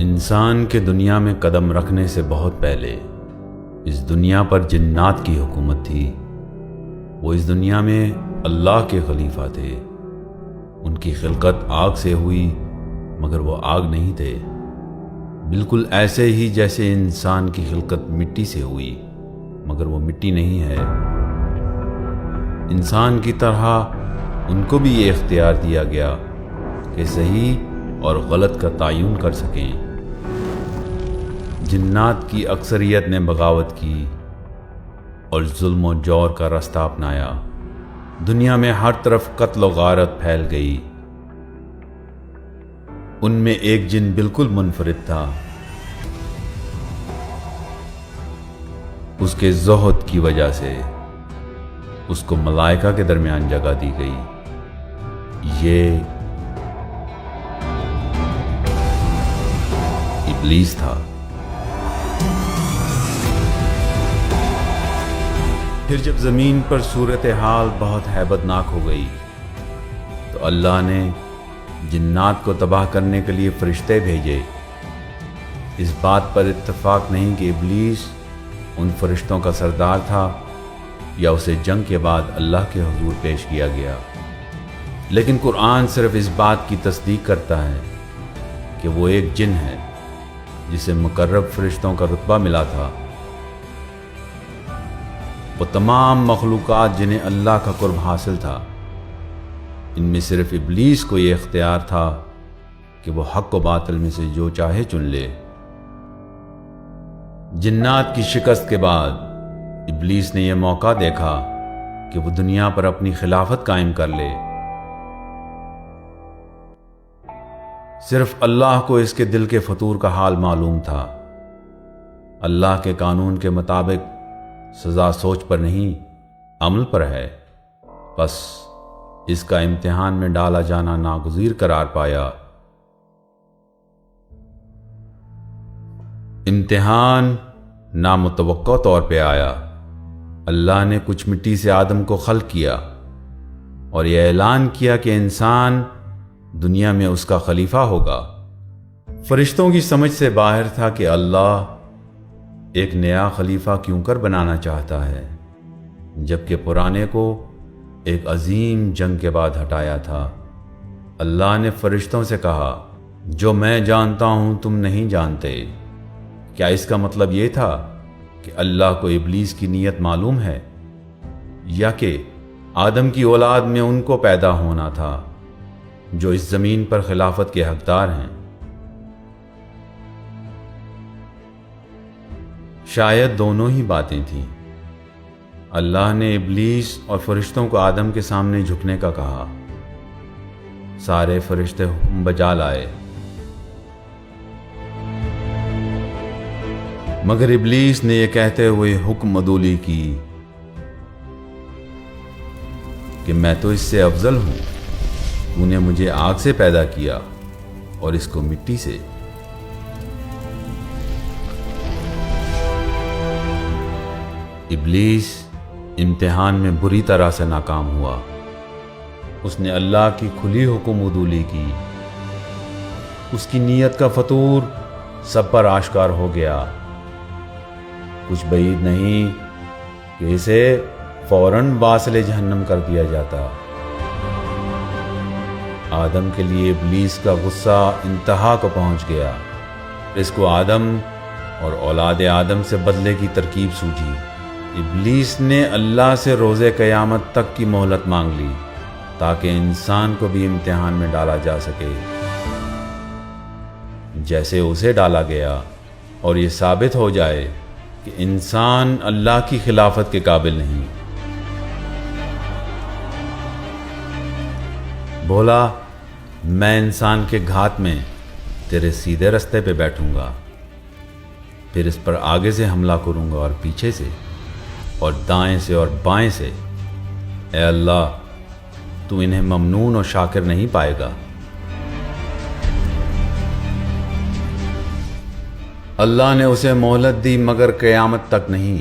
انسان کے دنیا میں قدم رکھنے سے بہت پہلے اس دنیا پر جنات کی حکومت تھی۔ وہ اس دنیا میں اللہ کے خلیفہ تھے۔ ان کی خلقت آگ سے ہوئی مگر وہ آگ نہیں تھے، بالکل ایسے ہی جیسے انسان کی خلقت مٹی سے ہوئی مگر وہ مٹی نہیں ہے۔ انسان کی طرح ان کو بھی یہ اختیار دیا گیا کہ صحیح اور غلط کا تعین کر سکیں۔ جنات کی اکثریت نے بغاوت کی اور ظلم و جور کا راستہ اپنایا۔ دنیا میں ہر طرف قتل و غارت پھیل گئی۔ ان میں ایک جن بالکل منفرد تھا۔ اس کے زہد کی وجہ سے اس کو ملائکہ کے درمیان جگہ دی گئی۔ یہ ابلیس تھا۔ پھر جب زمین پر صورتحال بہت ہیبت ناک ہو گئی تو اللہ نے جنات کو تباہ کرنے کے لیے فرشتے بھیجے۔ اس بات پر اتفاق نہیں کہ ابلیس ان فرشتوں کا سردار تھا یا اسے جنگ کے بعد اللہ کے حضور پیش کیا گیا، لیکن قرآن صرف اس بات کی تصدیق کرتا ہے کہ وہ ایک جن ہے جسے مقرب فرشتوں کا رتبہ ملا تھا۔ وہ تمام مخلوقات جنہیں اللہ کا قرب حاصل تھا، ان میں صرف ابلیس کو یہ اختیار تھا کہ وہ حق و باطل میں سے جو چاہے چن لے۔ جنات کی شکست کے بعد ابلیس نے یہ موقع دیکھا کہ وہ دنیا پر اپنی خلافت قائم کر لے۔ صرف اللہ کو اس کے دل کے فطور کا حال معلوم تھا۔ اللہ کے قانون کے مطابق سزا سوچ پر نہیں، عمل پر ہے، بس اس کا امتحان میں ڈالا جانا ناگزیر قرار پایا۔ امتحان نامتوقع طور پہ آیا۔ اللہ نے کچھ مٹی سے آدم کو خلق کیا اور یہ اعلان کیا کہ انسان دنیا میں اس کا خلیفہ ہوگا۔ فرشتوں کی سمجھ سے باہر تھا کہ اللہ ایک نیا خلیفہ کیوں کر بنانا چاہتا ہے جبکہ پرانے کو ایک عظیم جنگ کے بعد ہٹایا تھا۔ اللہ نے فرشتوں سے کہا، جو میں جانتا ہوں تم نہیں جانتے۔ کیا اس کا مطلب یہ تھا کہ اللہ کو ابلیس کی نیت معلوم ہے، یا کہ آدم کی اولاد میں ان کو پیدا ہونا تھا جو اس زمین پر خلافت کے حقدار ہیں؟ شاید دونوں ہی باتیں تھیں۔ اللہ نے ابلیس اور فرشتوں کو آدم کے سامنے جھکنے کا کہا۔ سارے فرشتے حکم بجا لائے، مگر ابلیس نے یہ کہتے ہوئے حکم عدولی کی کہ میں تو اس سے افضل ہوں، تو نے مجھے آگ سے پیدا کیا اور اس کو مٹی سے۔ ابلیس امتحان میں بری طرح سے ناکام ہوا۔ اس نے اللہ کی کھلی حکم عدولی کی۔ اس کی نیت کا فطور سب پر آشکار ہو گیا۔ کچھ بعید نہیں کہ اسے فوراً واصل جہنم کر دیا جاتا۔ آدم کے لیے ابلیس کا غصہ انتہا کو پہنچ گیا۔ اس کو آدم اور اولاد آدم سے بدلے کی ترکیب سوجھی۔ ابلیس نے اللہ سے روز قیامت تک کی مہلت مانگ لی تاکہ انسان کو بھی امتحان میں ڈالا جا سکے جیسے اسے ڈالا گیا، اور یہ ثابت ہو جائے کہ انسان اللہ کی خلافت کے قابل نہیں۔ بولا، میں انسان کے گھات میں تیرے سیدھے رستے پہ بیٹھوں گا، پھر اس پر آگے سے حملہ کروں گا اور پیچھے سے اور دائیں سے اور بائیں سے۔ اے اللہ، تو انہیں ممنون اور شاکر نہیں پائے گا۔ اللہ نے اسے مہلت دی مگر قیامت تک نہیں،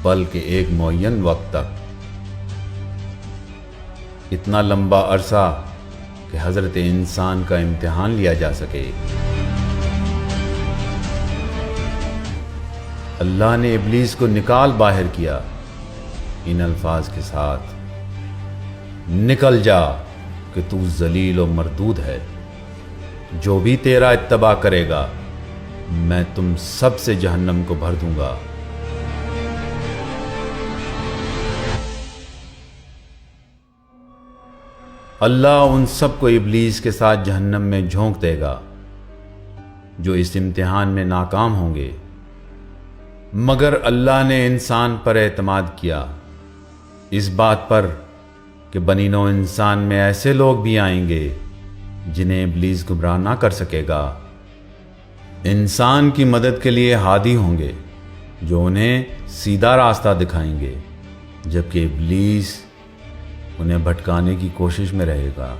بلکہ ایک معین وقت تک۔ اتنا لمبا عرصہ کہ حضرت انسان کا امتحان لیا جا سکے۔ اللہ نے ابلیس کو نکال باہر کیا ان الفاظ کے ساتھ: نکل جا کہ تو ذلیل و مردود ہے، جو بھی تیرا اتباع کرے گا میں تم سب سے جہنم کو بھر دوں گا۔ اللہ ان سب کو ابلیس کے ساتھ جہنم میں جھونک دے گا جو اس امتحان میں ناکام ہوں گے، مگر اللہ نے انسان پر اعتماد کیا، اس بات پر کہ بنی نوع انسان میں ایسے لوگ بھی آئیں گے جنہیں ابلیس گمراہ نہ کر سکے گا۔ انسان کی مدد کے لیے ہادی ہوں گے جو انہیں سیدھا راستہ دکھائیں گے، جبکہ ابلیس انہیں بھٹکانے کی کوشش میں رہے گا،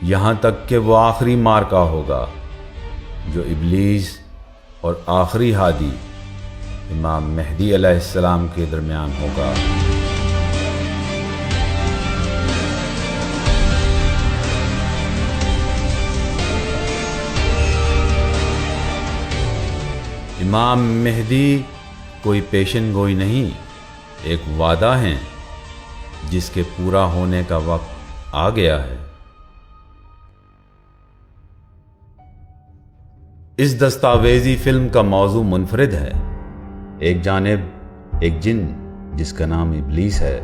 یہاں تک کہ وہ آخری مارکا ہوگا جو ابلیس اور آخری ہادی امام مہدی علیہ السلام کے درمیان ہوگا۔ امام مہدی کوئی پیشن گوئی نہیں، ایک وعدہ ہے جس کے پورا ہونے کا وقت آ گیا ہے۔ اس دستاویزی فلم کا موضوع منفرد ہے۔ ایک جانب ایک جن جس کا نام ابلیس ہے،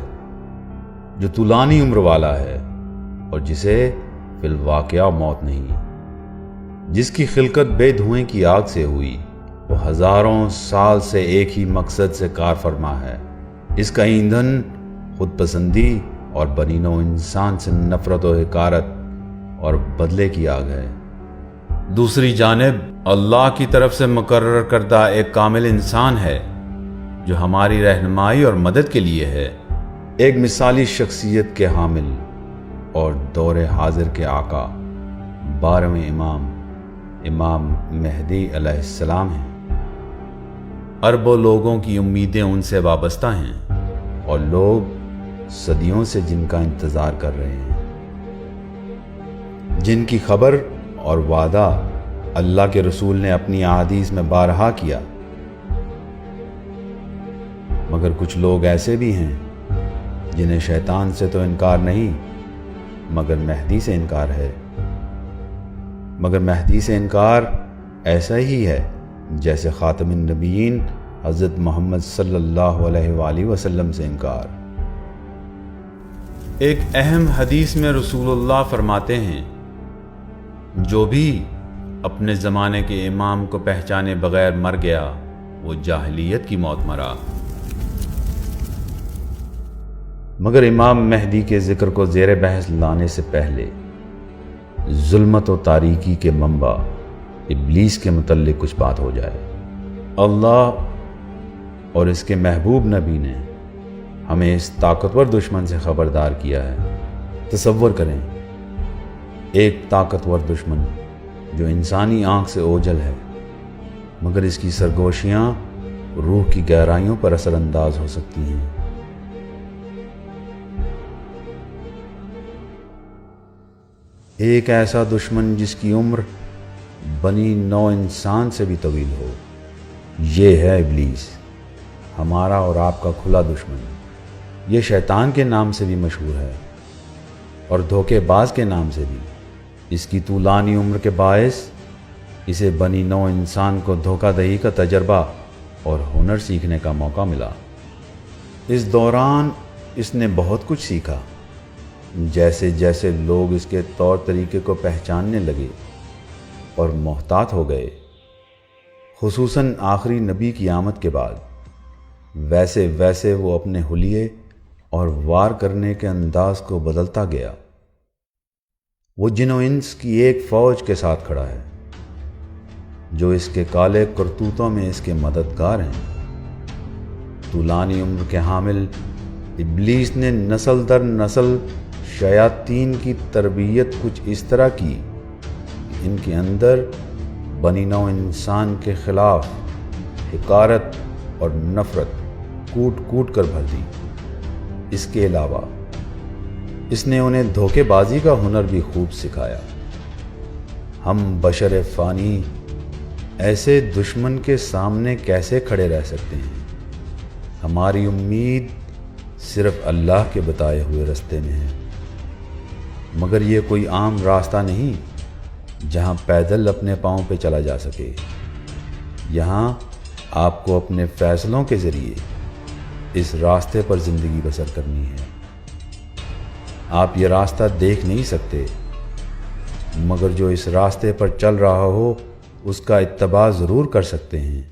جو طولانی عمر والا ہے اور جسے فی الواقعہ موت نہیں، جس کی خلقت بے دھوئیں کی آگ سے ہوئی، وہ ہزاروں سال سے ایک ہی مقصد سے کار فرما ہے۔ اس کا ایندھن خود پسندی اور بنی نوع انسان سے نفرت و حقارت اور بدلے کی آگ ہے۔ دوسری جانب اللہ کی طرف سے مقرر کردہ ایک کامل انسان ہے جو ہماری رہنمائی اور مدد کے لیے ہے، ایک مثالی شخصیت کے حامل اور دور حاضر کے آقا، 12ویں امام مہدی علیہ السلام ہیں۔ اربوں لوگوں کی امیدیں ان سے وابستہ ہیں اور لوگ صدیوں سے جن کا انتظار کر رہے ہیں، جن کی خبر اور وعدہ اللہ کے رسول نے اپنی احادیث میں بارہا کیا۔ مگر کچھ لوگ ایسے بھی ہیں جنہیں شیطان سے تو انکار نہیں مگر مہدی سے انکار ہے، مگر مہدی سے انکار ایسا ہی ہے جیسے خاتم النبیین حضرت محمد صلی اللہ علیہ وآلہ وسلم سے انکار۔ ایک اہم حدیث میں رسول اللہ فرماتے ہیں، جو بھی اپنے زمانے کے امام کو پہچانے بغیر مر گیا وہ جاہلیت کی موت مرا۔ مگر امام مہدی کے ذکر کو زیر بحث لانے سے پہلے ظلمت و تاریکی کے منبع ابلیس کے متعلق کچھ بات ہو جائے۔ اللہ اور اس کے محبوب نبی نے ہمیں اس طاقتور دشمن سے خبردار کیا ہے۔ تصور کریں، ایک طاقتور دشمن جو انسانی آنکھ سے اوجھل ہے، مگر اس کی سرگوشیاں روح کی گہرائیوں پر اثر انداز ہو سکتی ہیں۔ ایک ایسا دشمن جس کی عمر بنی نوع انسان سے بھی طویل ہو، یہ ہے ابلیس، ہمارا اور آپ کا کھلا دشمن۔ یہ شیطان کے نام سے بھی مشہور ہے اور دھوکے باز کے نام سے بھی۔ اس کی طولانی عمر کے باعث اسے بنی نوع انسان کو دھوکہ دہی کا تجربہ اور ہنر سیکھنے کا موقع ملا۔ اس دوران اس نے بہت کچھ سیکھا۔ جیسے جیسے لوگ اس کے طور طریقے کو پہچاننے لگے اور محتاط ہو گئے، خصوصاً آخری نبی کی آمد کے بعد، ویسے ویسے وہ اپنے حلیے اور وار کرنے کے انداز کو بدلتا گیا۔ وہ جن و انس کی ایک فوج کے ساتھ کھڑا ہے جو اس کے کالے کرتوتوں میں اس کے مددگار ہیں۔ طولانی عمر کے حامل ابلیس نے نسل در نسل شیاطین کی تربیت کچھ اس طرح کی کہ ان کے اندر بنی نوع انسان کے خلاف حقارت اور نفرت کوٹ کوٹ کر بھر دی۔ اس کے علاوہ اس نے انہیں دھوکے بازی کا ہنر بھی خوب سکھایا۔ ہم بشر فانی ایسے دشمن کے سامنے کیسے کھڑے رہ سکتے ہیں؟ ہماری امید صرف اللہ کے بتائے ہوئے راستے میں ہے، مگر یہ کوئی عام راستہ نہیں جہاں پیدل اپنے پاؤں پہ چلا جا سکے۔ یہاں آپ کو اپنے فیصلوں کے ذریعے اس راستے پر زندگی بسر کرنی ہے۔ آپ یہ راستہ دیکھ نہیں سکتے، مگر جو اس راستے پر چل رہا ہو اس کا اتباع ضرور کر سکتے ہیں،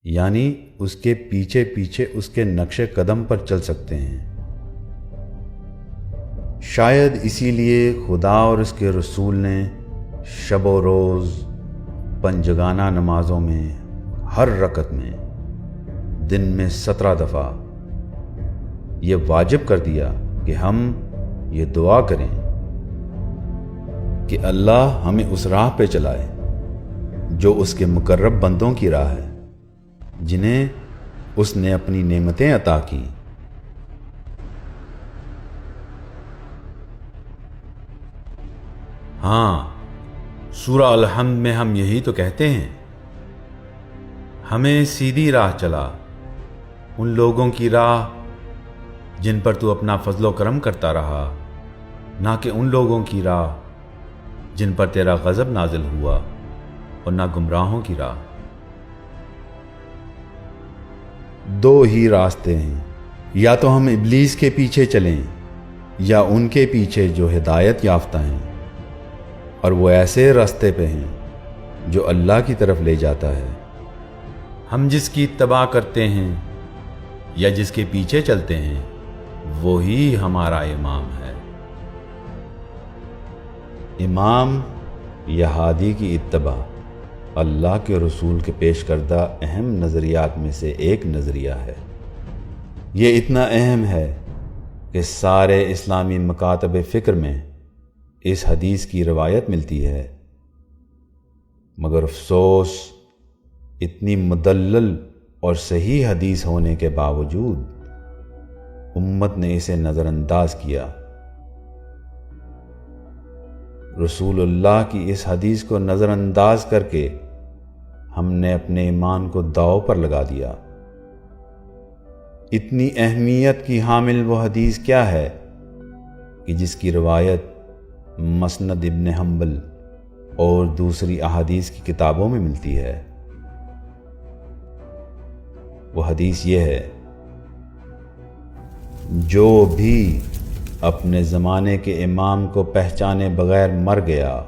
یعنی اس کے پیچھے پیچھے اس کے نقش قدم پر چل سکتے ہیں۔ شاید اسی لیے خدا اور اس کے رسول نے شب و روز پنجگانہ نمازوں میں ہر رکعت میں دن میں 17 دفعہ یہ واجب کر دیا کہ ہم یہ دعا کریں کہ اللہ ہمیں اس راہ پہ چلائے جو اس کے مقرب بندوں کی راہ ہے، جنہیں اس نے اپنی نعمتیں عطا کی۔ ہاں، سورہ الحمد میں ہم یہی تو کہتے ہیں، ہمیں سیدھی راہ چلا، ان لوگوں کی راہ جن پر تو اپنا فضل و کرم کرتا رہا، نہ کہ ان لوگوں کی راہ جن پر تیرا غضب نازل ہوا، اور نہ گمراہوں کی راہ۔ دو ہی راستے ہیں، یا تو ہم ابلیس کے پیچھے چلیں یا ان کے پیچھے جو ہدایت یافتہ ہیں، اور وہ ایسے راستے پہ ہیں جو اللہ کی طرف لے جاتا ہے۔ ہم جس کی اتباع کرتے ہیں یا جس کے پیچھے چلتے ہیں وہی ہمارا امام ہے۔ امام یا ہادی کی اتباع اللہ کے رسول کے پیش کردہ اہم نظریات میں سے ایک نظریہ ہے۔ یہ اتنا اہم ہے کہ سارے اسلامی مکاتب فکر میں اس حدیث کی روایت ملتی ہے، مگر افسوس اتنی مدلل اور صحیح حدیث ہونے کے باوجود امت نے اسے نظر انداز کیا۔ رسول اللہ کی اس حدیث کو نظر انداز کر کے ہم نے اپنے ایمان کو داؤ پر لگا دیا۔ اتنی اہمیت کی حامل وہ حدیث کیا ہے کہ جس کی روایت مسند ابن حنبل اور دوسری احادیث کی کتابوں میں ملتی ہے۔ وہ حدیث یہ ہے، جو بھی اپنے زمانے کے امام کو پہچانے بغیر مر گیا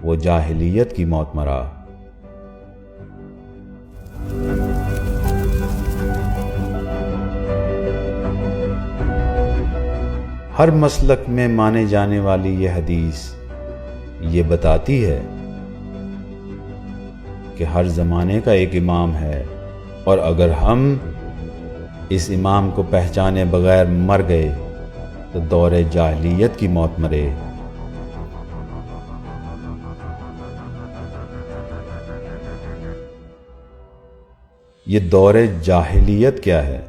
وہ جاہلیت کی موت مرا۔ ہر مسلک میں مانے جانے والی یہ حدیث یہ بتاتی ہے کہ ہر زمانے کا ایک امام ہے، اور اگر ہم اس امام کو پہچانے بغیر مر گئے تو دور جاہلیت کی موت مرے۔ یہ دور جاہلیت کیا ہے؟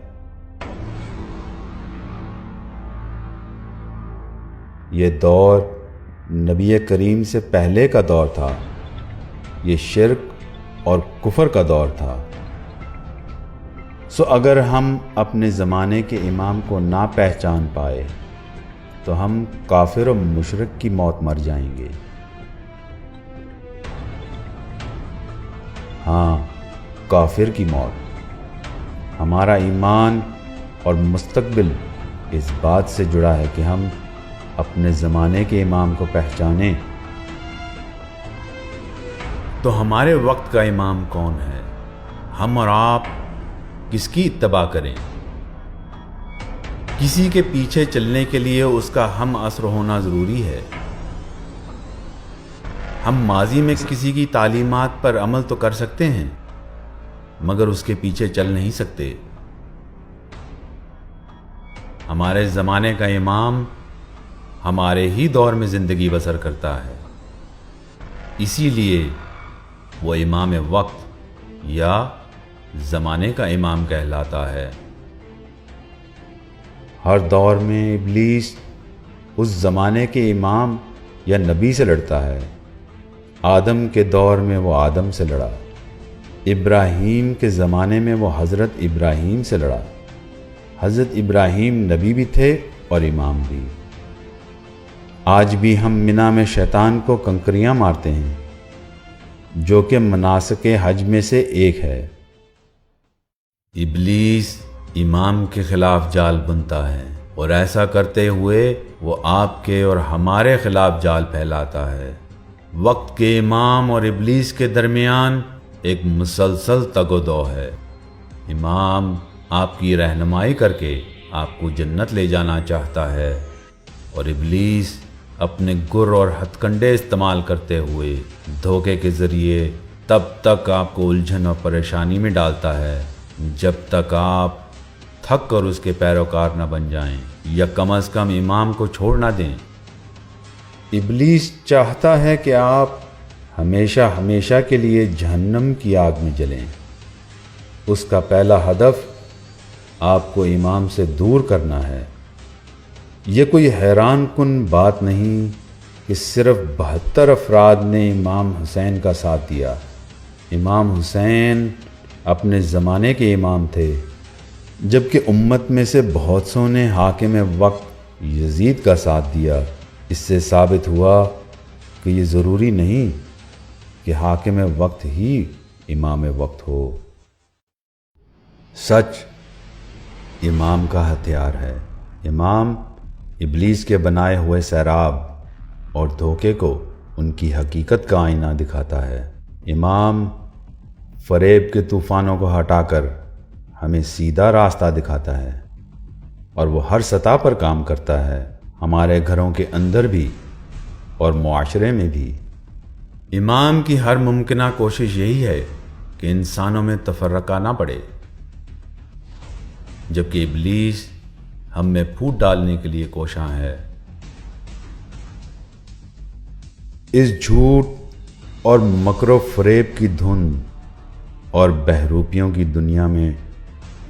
یہ دور نبی کریم سے پہلے کا دور تھا، یہ شرک اور کفر کا دور تھا۔ سو اگر ہم اپنے زمانے کے امام کو نہ پہچان پائے تو ہم کافر و مشرک کی موت مر جائیں گے۔ ہاں، کافر کی موت۔ ہمارا ایمان اور مستقبل اس بات سے جڑا ہے کہ ہم اپنے زمانے کے امام کو پہچانیں۔ تو ہمارے وقت کا امام کون ہے؟ ہم اور آپ کس کی اتباع کریں؟ کسی کے پیچھے چلنے کے لیے اس کا ہم عصر ہونا ضروری ہے۔ ہم ماضی میں کسی کی تعلیمات پر عمل تو کر سکتے ہیں، مگر اس کے پیچھے چل نہیں سکتے۔ ہمارے زمانے کا امام ہمارے ہی دور میں زندگی بسر کرتا ہے، اسی لیے وہ امام وقت یا زمانے کا امام کہلاتا ہے۔ ہر دور میں ابلیس اس زمانے کے امام یا نبی سے لڑتا ہے۔ آدم کے دور میں وہ آدم سے لڑا، ابراہیم کے زمانے میں وہ حضرت ابراہیم سے لڑا۔ حضرت ابراہیم نبی بھی تھے اور امام بھی۔ آج بھی ہم منی میں شیطان کو کنکریاں مارتے ہیں، جو کہ مناسک حج میں سے ایک ہے۔ ابلیس امام کے خلاف جال بنتا ہے، اور ایسا کرتے ہوئے وہ آپ کے اور ہمارے خلاف جال پھیلاتا ہے۔ وقت کے امام اور ابلیس کے درمیان ایک مسلسل تگ و دو ہے۔ امام آپ کی رہنمائی کر کے آپ کو جنت لے جانا چاہتا ہے، اور ابلیس اپنے گر اور ہتھ کنڈے استعمال کرتے ہوئے دھوکے کے ذریعے تب تک آپ کو الجھن اور پریشانی میں ڈالتا ہے جب تک آپ تھک کر اس کے پیروکار نہ بن جائیں یا کم از کم امام کو چھوڑ نہ دیں۔ ابلیس چاہتا ہے کہ آپ ہمیشہ ہمیشہ کے لیے جہنم کی آگ میں جلیں۔ اس کا پہلا ہدف آپ کو امام سے دور کرنا ہے۔ یہ کوئی حیران کن بات نہیں کہ صرف 72 افراد نے امام حسین کا ساتھ دیا۔ امام حسین اپنے زمانے کے امام تھے، جبکہ امت میں سے بہت سو نے حاکم وقت یزید کا ساتھ دیا۔ اس سے ثابت ہوا کہ یہ ضروری نہیں کہ حاکم وقت ہی امام وقت ہو۔ سچ امام کا ہتھیار ہے۔ امام ابلیس کے بنائے ہوئے سیراب اور دھوکے کو ان کی حقیقت کا آئینہ دکھاتا ہے۔ امام فریب کے طوفانوں کو ہٹا کر ہمیں سیدھا راستہ دکھاتا ہے، اور وہ ہر سطح پر کام کرتا ہے، ہمارے گھروں کے اندر بھی اور معاشرے میں بھی۔ امام کی ہر ممکنہ کوشش یہی ہے کہ انسانوں میں تفرقہ نہ پڑے، جبکہ ابلیس ہم میں پھوٹ ڈالنے کے لیے کوشاں ہے۔ اس جھوٹ اور مکر و فریب کی دھن اور بہروپیوں کی دنیا میں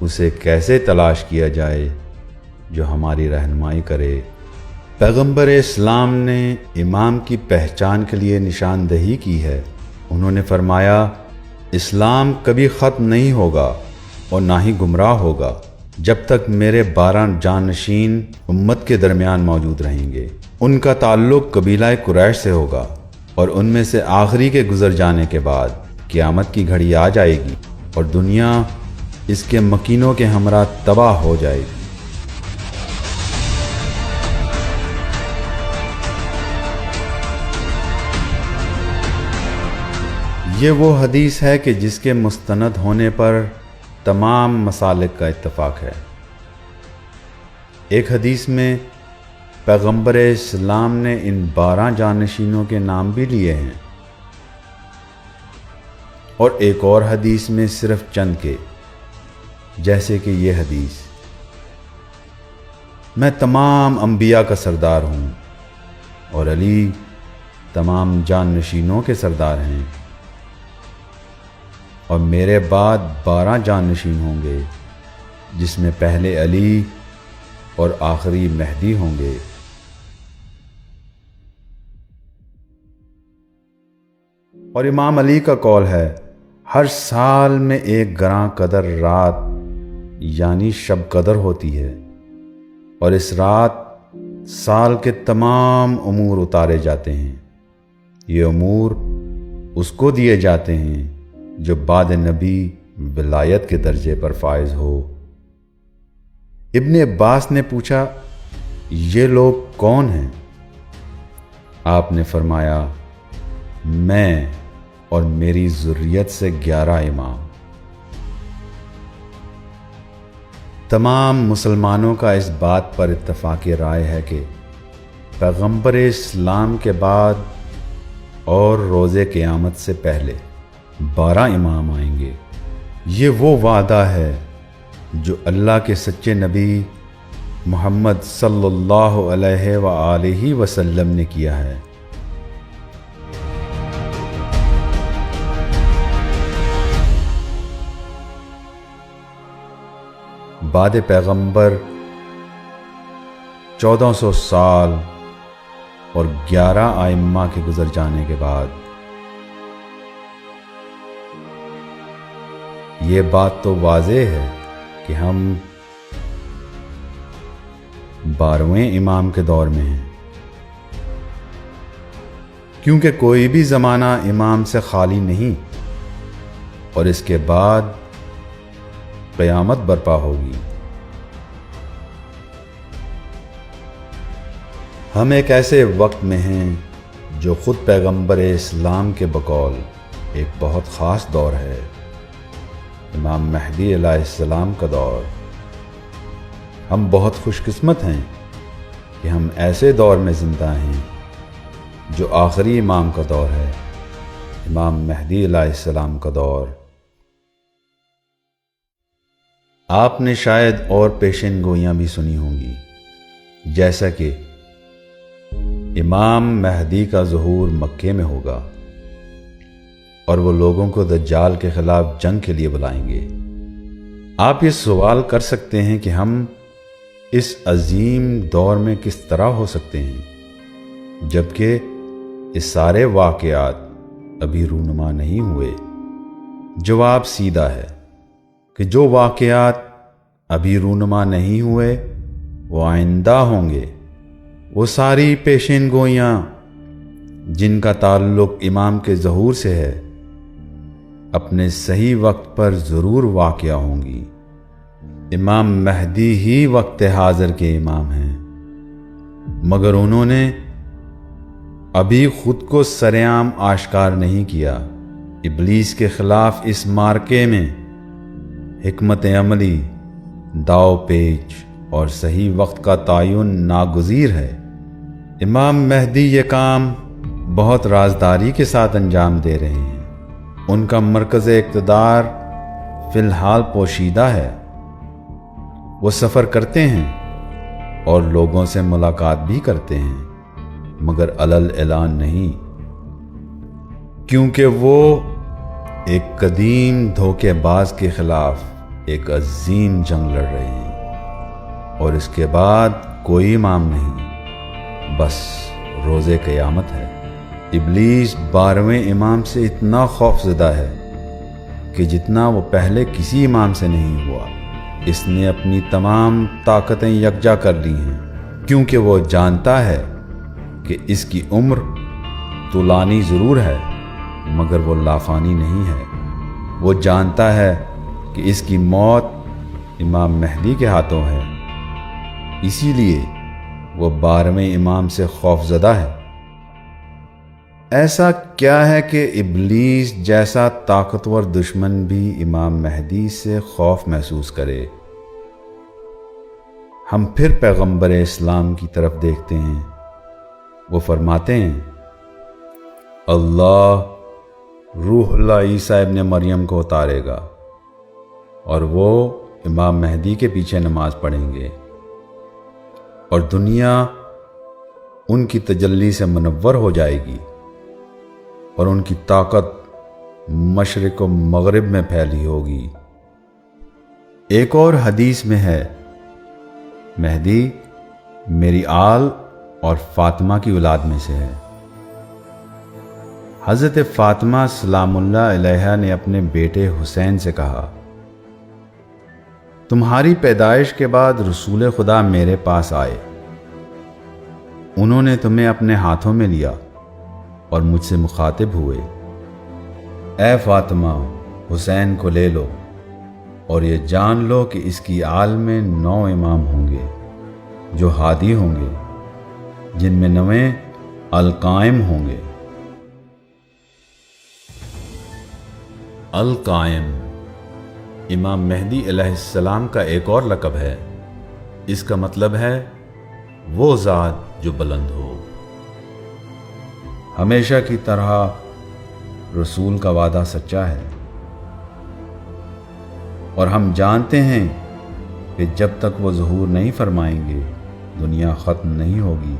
اسے کیسے تلاش کیا جائے جو ہماری رہنمائی کرے۔ پیغمبر اسلام نے امام کی پہچان کے لیے نشاندہی کی ہے۔ انہوں نے فرمایا، اسلام کبھی ختم نہیں ہوگا اور نہ ہی گمراہ ہوگا جب تک میرے 12 جانشین امت کے درمیان موجود رہیں گے۔ ان کا تعلق قبیلہ قریش سے ہوگا، اور ان میں سے آخری کے گزر جانے کے بعد قیامت کی گھڑی آ جائے گی اور دنیا اس کے مکینوں کے ہمراہ تباہ ہو جائے گی۔ یہ وہ حدیث ہے کہ جس کے مستند ہونے پر تمام مسالک کا اتفاق ہے۔ ایک حدیث میں پیغمبر اسلام نے ان 12 جانشینوں کے نام بھی لیے ہیں، اور ایک اور حدیث میں صرف چند کے، جیسے کہ یہ حدیث، میں تمام انبیاء کا سردار ہوں اور علی تمام جانشینوں کے سردار ہیں، اور میرے بعد 12 جانشین ہوں گے، جس میں پہلے علی اور آخری مہدی ہوں گے۔ اور امام علی کا قول ہے، ہر سال میں ایک گراں قدر رات یعنی شب قدر ہوتی ہے، اور اس رات سال کے تمام امور اتارے جاتے ہیں۔ یہ امور اس کو دیے جاتے ہیں جو بعد نبی ولایت کے درجے پر فائز ہو۔ ابن عباس نے پوچھا، یہ لوگ کون ہیں؟ آپ نے فرمایا، میں اور میری ذریت سے 11 امام۔ تمام مسلمانوں کا اس بات پر اتفاق رائے ہے کہ پیغمبر اسلام کے بعد اور روز قیامت سے پہلے 12 امام آئیں گے۔ یہ وہ وعدہ ہے جو اللہ کے سچے نبی محمد صلی اللہ علیہ وآلہ وسلم نے کیا ہے۔ بعد پیغمبر 1400 سال اور 11 ائمہ کے گزر جانے کے بعد یہ بات تو واضح ہے کہ ہم 12ویں امام کے دور میں ہیں، کیونکہ کوئی بھی زمانہ امام سے خالی نہیں، اور اس کے بعد قیامت برپا ہوگی۔ ہم ایک ایسے وقت میں ہیں جو خود پیغمبر اسلام کے بقول ایک بہت خاص دور ہے، امام مہدی علیہ السلام کا دور۔ ہم بہت خوش قسمت ہیں کہ ہم ایسے دور میں زندہ ہیں جو آخری امام کا دور ہے، امام مہدی علیہ السلام کا دور۔ آپ نے شاید اور پیشین گوئیاں بھی سنی ہوں گی، جیسا کہ امام مہدی کا ظہور مکے میں ہوگا اور وہ لوگوں کو دجال کے خلاف جنگ کے لیے بلائیں گے۔ آپ یہ سوال کر سکتے ہیں کہ ہم اس عظیم دور میں کس طرح ہو سکتے ہیں جبکہ یہ سارے واقعات ابھی رونما نہیں ہوئے؟ جواب سیدھا ہے کہ جو واقعات ابھی رونما نہیں ہوئے وہ آئندہ ہوں گے۔ وہ ساری پیشین گوئیاں جن کا تعلق امام کے ظہور سے ہے اپنے صحیح وقت پر ضرور واقع ہوں گی۔ امام مہدی ہی وقت حاضر کے امام ہیں، مگر انہوں نے ابھی خود کو سرعام آشکار نہیں کیا۔ ابلیس کے خلاف اس مارکے میں حکمت عملی، داؤ پیچ اور صحیح وقت کا تعین ناگزیر ہے۔ امام مہدی یہ کام بہت رازداری کے ساتھ انجام دے رہے ہیں۔ ان کا مرکز اقتدار فی الحال پوشیدہ ہے۔ وہ سفر کرتے ہیں اور لوگوں سے ملاقات بھی کرتے ہیں، مگر علل اعلان نہیں، کیونکہ وہ ایک قدیم دھوکے باز کے خلاف ایک عظیم جنگ لڑ رہے ہیں، اور اس کے بعد کوئی امام نہیں، بس روز قیامت ہے۔ ابلیس 12ویں امام سے اتنا خوف زدہ ہے کہ جتنا وہ پہلے کسی امام سے نہیں ہوا۔ اس نے اپنی تمام طاقتیں یکجا کر لی ہیں، کیونکہ وہ جانتا ہے کہ اس کی عمر طولانی ضرور ہے مگر وہ لافانی نہیں ہے۔ وہ جانتا ہے کہ اس کی موت امام مہدی کے ہاتھوں ہے، اسی لیے وہ 12ویں امام سے خوف زدہ ہے۔ ایسا کیا ہے کہ ابلیس جیسا طاقتور دشمن بھی امام مہدی سے خوف محسوس کرے؟ ہم پھر پیغمبر اسلام کی طرف دیکھتے ہیں۔ وہ فرماتے ہیں، اللہ روح اللہ عیسیٰ ابن مریم کو اتارے گا اور وہ امام مہدی کے پیچھے نماز پڑھیں گے، اور دنیا ان کی تجلی سے منور ہو جائے گی، اور ان کی طاقت مشرق و مغرب میں پھیلی ہوگی۔ ایک اور حدیث میں ہے، مہدی میری آل اور فاطمہ کی اولاد میں سے ہے۔ حضرت فاطمہ سلام اللہ علیہا نے اپنے بیٹے حسین سے کہا، تمہاری پیدائش کے بعد رسول خدا میرے پاس آئے، انہوں نے تمہیں اپنے ہاتھوں میں لیا اور مجھ سے مخاطب ہوئے، اے فاطمہ حسین کو لے لو اور یہ جان لو کہ اس کی آل میں 9 امام ہوں گے جو ہادی ہوں گے، جن میں 9 القائم ہوں گے۔ القائم امام مہدی علیہ السلام کا ایک اور لقب ہے۔ اس کا مطلب ہے وہ ذات جو بلند ہو۔ ہمیشہ کی طرح رسول کا وعدہ سچا ہے، اور ہم جانتے ہیں کہ جب تک وہ ظہور نہیں فرمائیں گے دنیا ختم نہیں ہوگی،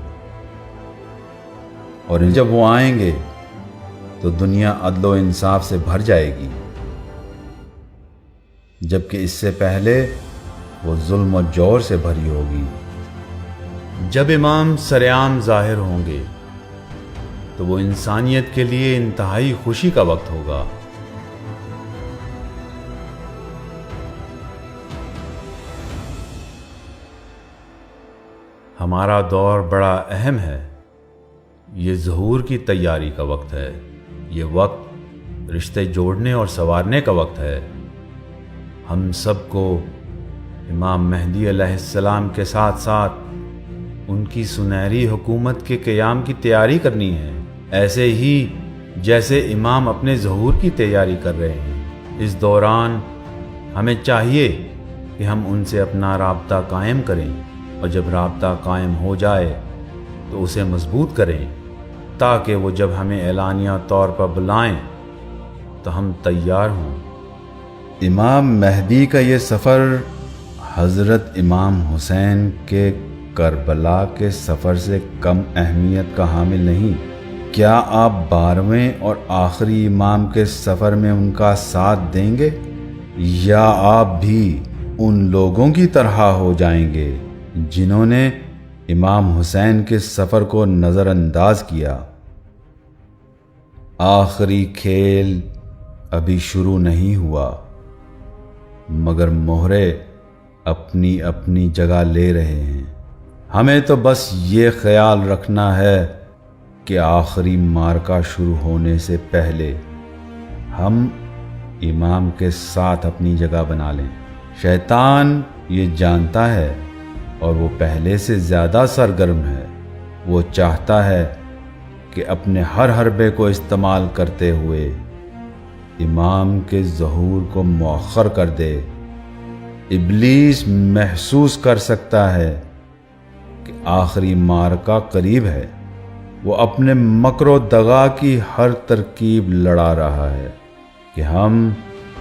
اور جب وہ آئیں گے تو دنیا عدل و انصاف سے بھر جائے گی، جبکہ اس سے پہلے وہ ظلم و جور سے بھری ہوگی۔ جب امام سرعام ظاہر ہوں گے تو وہ انسانیت کے لیے انتہائی خوشی کا وقت ہوگا۔ ہمارا دور بڑا اہم ہے۔ یہ ظہور کی تیاری کا وقت ہے۔ یہ وقت رشتے جوڑنے اور سنوارنے کا وقت ہے۔ ہم سب کو امام مہدی علیہ السلام کے ساتھ ساتھ ان کی سنہری حکومت کے قیام کی تیاری کرنی ہے، ایسے ہی جیسے امام اپنے ظہور کی تیاری کر رہے ہیں۔ اس دوران ہمیں چاہیے کہ ہم ان سے اپنا رابطہ قائم کریں، اور جب رابطہ قائم ہو جائے تو اسے مضبوط کریں، تاکہ وہ جب ہمیں اعلانیہ طور پر بلائیں تو ہم تیار ہوں۔ امام مہدی کا یہ سفر حضرت امام حسین کے کربلا کے سفر سے کم اہمیت کا حامل نہیں۔ کیا آپ 12ویں اور آخری امام کے سفر میں ان کا ساتھ دیں گے، یا آپ بھی ان لوگوں کی طرح ہو جائیں گے جنہوں نے امام حسین کے سفر کو نظر انداز کیا؟ آخری کھیل ابھی شروع نہیں ہوا، مگر مہرے اپنی اپنی جگہ لے رہے ہیں۔ ہمیں تو بس یہ خیال رکھنا ہے کہ آخری معرکہ شروع ہونے سے پہلے ہم امام کے ساتھ اپنی جگہ بنا لیں۔ شیطان یہ جانتا ہے اور وہ پہلے سے زیادہ سرگرم ہے۔ وہ چاہتا ہے کہ اپنے ہر حربے کو استعمال کرتے ہوئے امام کے ظہور کو مؤخر کر دے۔ ابلیس محسوس کر سکتا ہے کہ آخری معرکہ قریب ہے۔ وہ اپنے مکر و دغا کی ہر ترکیب لڑا رہا ہے کہ ہم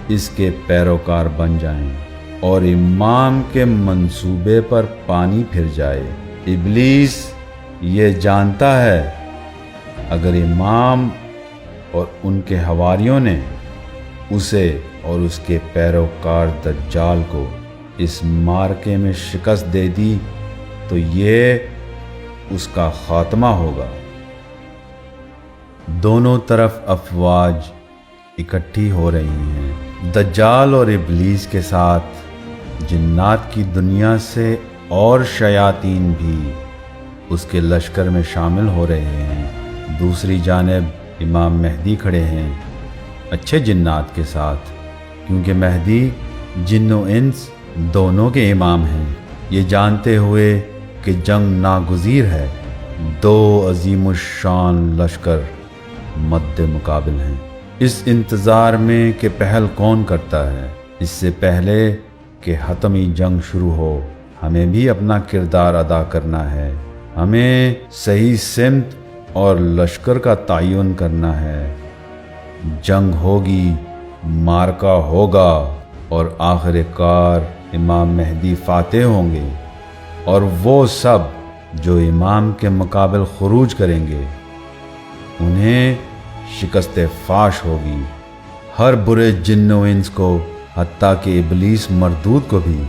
اس کے پیروکار بن جائیں اور امام کے منصوبے پر پانی پھر جائے۔ ابلیس یہ جانتا ہے اگر امام اور ان کے حواریوں نے اسے اور اس کے پیروکار دجال کو اس معرکے میں شکست دے دی تو یہ اس کا خاتمہ ہوگا۔ دونوں طرف افواج اکٹھی ہو رہی ہیں۔ دجال اور ابلیس کے ساتھ جنات کی دنیا سے اور شیاطین بھی اس کے لشکر میں شامل ہو رہے ہیں۔ دوسری جانب امام مہدی کھڑے ہیں اچھے جنات کے ساتھ، کیونکہ مہدی جن و انس دونوں کے امام ہیں۔ یہ جانتے ہوئے کہ جنگ ناگزیر ہے، دو عظیم الشان لشکر مد مقابل ہیں۔ اس انتظار میں کہ پہل کون کرتا ہے، اس سے پہلے کہ حتمی جنگ شروع ہو، ہمیں بھی اپنا کردار ادا کرنا ہے۔ ہمیں صحیح سمت اور لشکر کا تعین کرنا ہے۔ جنگ ہوگی، معرکہ ہوگا، اور آخر کار امام مہدی فاتح ہوں گے، اور وہ سب جو امام کے مقابل خروج کریں گے انہیں شکست فاش ہوگی۔ ہر برے جن و انس کو، حتیٰ کہ ابلیس مردود کو بھی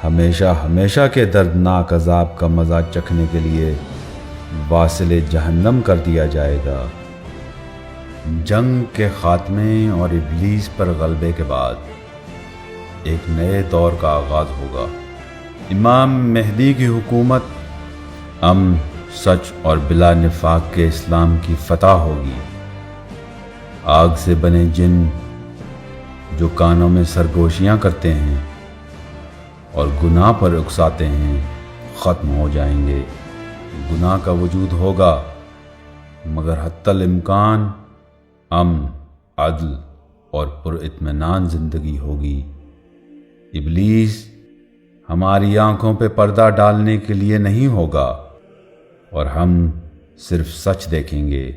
ہمیشہ ہمیشہ کے دردناک عذاب کا مزہ چکھنے کے لیے واصل جہنم کر دیا جائے گا۔ جنگ کے خاتمے اور ابلیس پر غلبے کے بعد ایک نئے دور کا آغاز ہوگا۔ امام مہدی کی حکومت امن، سچ اور بلا نفاق کے اسلام کی فتح ہوگی۔ آگ سے بنے جن جو کانوں میں سرگوشیاں کرتے ہیں اور گناہ پر اکساتے ہیں ختم ہو جائیں گے۔ گناہ کا وجود ہوگا، مگر حتی الامکان امن، عدل اور پر اطمینان زندگی ہوگی۔ ابلیس ہماری آنکھوں پہ پردہ ڈالنے کے لیے نہیں ہوگا، اور ہم صرف سچ دیکھیں گے۔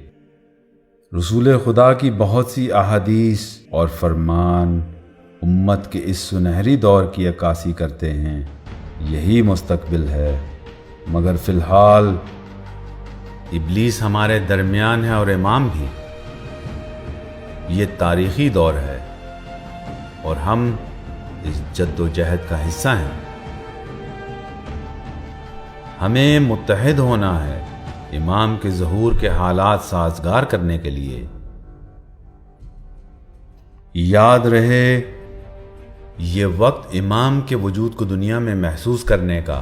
رسول خدا کی بہت سی احادیث اور فرمان امت کے اس سنہری دور کی عکاسی کرتے ہیں۔ یہی مستقبل ہے، مگر فی الحال ابلیس ہمارے درمیان ہے اور امام بھی۔ یہ تاریخی دور ہے اور ہم اس جد و جہد کا حصہ ہیں۔ ہمیں متحد ہونا ہے امام کے ظہور کے حالات سازگار کرنے کے لیے۔ یاد رہے، یہ وقت امام کے وجود کو دنیا میں محسوس کرنے کا